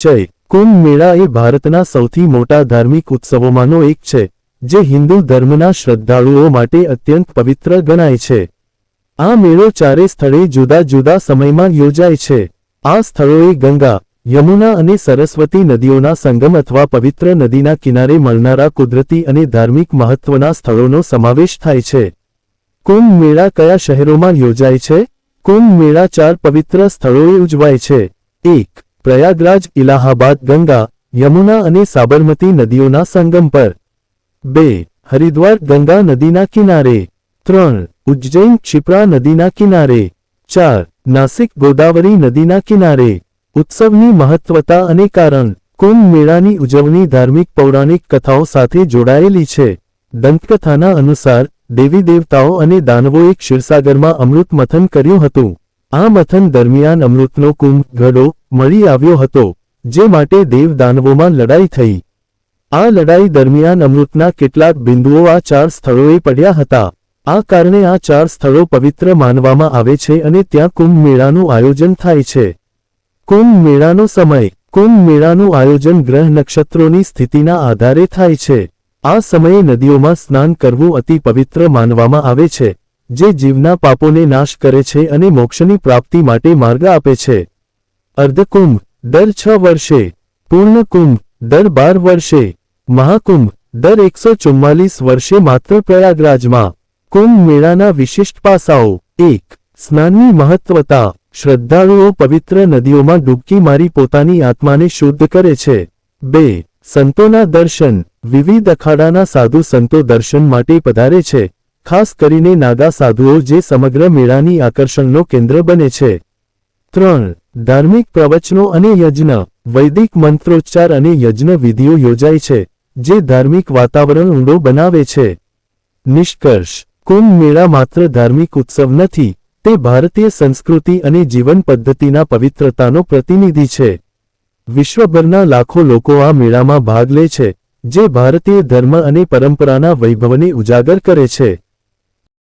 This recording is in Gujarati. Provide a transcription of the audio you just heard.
કુંભ મેળા એ ભારતના સૌથી મોટા ધાર્મિક ઉત્સવોમાંનો એક છે, જે હિન્દુ ધર્મના શ્રદ્ધાળુઓ માટે અત્યંત પવિત્ર ગણાય છે. આ મેળો ચારે સ્થળે જુદા જુદા સમયમાં યોજાય છે. આ સ્થળોએ ગંગા, યમુના અને સરસ્વતી નદીઓના સંગમ અથવા પવિત્ર નદીના કિનારે મળનારા કુદરતી અને ધાર્મિક મહત્વના સ્થળોનો સમાવેશ થાય છે. કુંભ મેળા કયા શહેરોમાં યોજાય છે? કુંભ મેળા 4 પવિત્ર સ્થળોએ ઉજવાય છે. 1. પ્રયાગરાજ ઇલાહાબાદ ગંગા, યમુના અને સાબરમતી નદીઓના સંગમ પર. 2. હરિદ્વાર ગંગા નદીના કિનારે. 3. ઉજ્જૈન ક્ષિપ્રા નદીના કિનારે. 4. નાસિક ગોદાવરી નદીના કિનારે. ઉત્સવની મહત્વતા અને કારણ. કુંભ મેળાની ઉજવણી ધાર્મિક પૌરાણિક કથાઓ સાથે જોડાયેલી છે. દંતકથાના અનુસાર, દેવી દેવતાઓ અને દાનવોએ ક્ષીરસાગરમાં અમૃત મથન કર્યું હતું. આ મથન દરમિયાન અમૃતનો કુંભ ઘડો મળી આવ્યો હતો, જે માટે દેવ દાનવોમાં લડાઈ થઈ. આ લડાઈ દરમિયાન અમૃતના કેટલાક બિંદુઓ આ 4 સ્થળોએ પડ્યા હતા. આ કારણે આ 4 સ્થળો પવિત્ર માનવામાં આવે છે અને ત્યાં કુંભ મેળાનું આયોજન થાય છે. કુંભ મેળાનો સમય. કુંભ મેળાનું આયોજન ગ્રહ નક્ષત્રોની સ્થિતિના આધારે થાય છે. આ સમયે નદીઓમાં સ્નાન કરવું અતિ પવિત્ર માનવામાં આવે છે, જે જીવના પાપોને નાશ કરે છે અને મોક્ષની પ્રાપ્તિ માટે માર્ગ આપે છે. અર્ધકુંભ દર 6 વર્ષે. પૂર્ણ કુંભ દર 12 વર્ષે. મહાકુંભ દર 144 વર્ષે માત્ર પ્રયાગરાજમાં. કુંભ મેળાના વિશિષ્ટ પાસાઓ. 1. સ્નાનની મહત્વતા. શ્રદ્ધાળુઓ પવિત્ર નદીઓમાં ડૂબકી મારી પોતાની આત્માને શુદ્ધ કરે છે. 2. સંતોના દર્શન. વિવિધ અખાડાના સાધુ સંતો દર્શન માટે પધારે છે, ખાસ કરીને નાગા સાધુઓ જે સમગ્ર મેળાની આકર્ષણનો કેન્દ્ર બને છે. 3. ધાર્મિક પ્રવચનો અને યજ્ઞ. વૈદિક મંત્રોચ્ચાર અને યજ્ઞ વિધિઓ યોજાય છે, જે ધાર્મિક વાતાવરણ ઊંડો બનાવે છે. નિષ્કર્ષ. કુંભ મેળા માત્ર ધાર્મિક ઉત્સવ નથી, તે ભારતીય સંસ્કૃતિ અને જીવન પદ્ધતિના પવિત્રતાનો પ્રતિનિધિ છે. વિશ્વભરના લાખો લોકો આ મેળામાં ભાગ લે છે, જે ભારતીય ધર્મ અને પરંપરાના વૈભવને ઉજાગર કરે છે.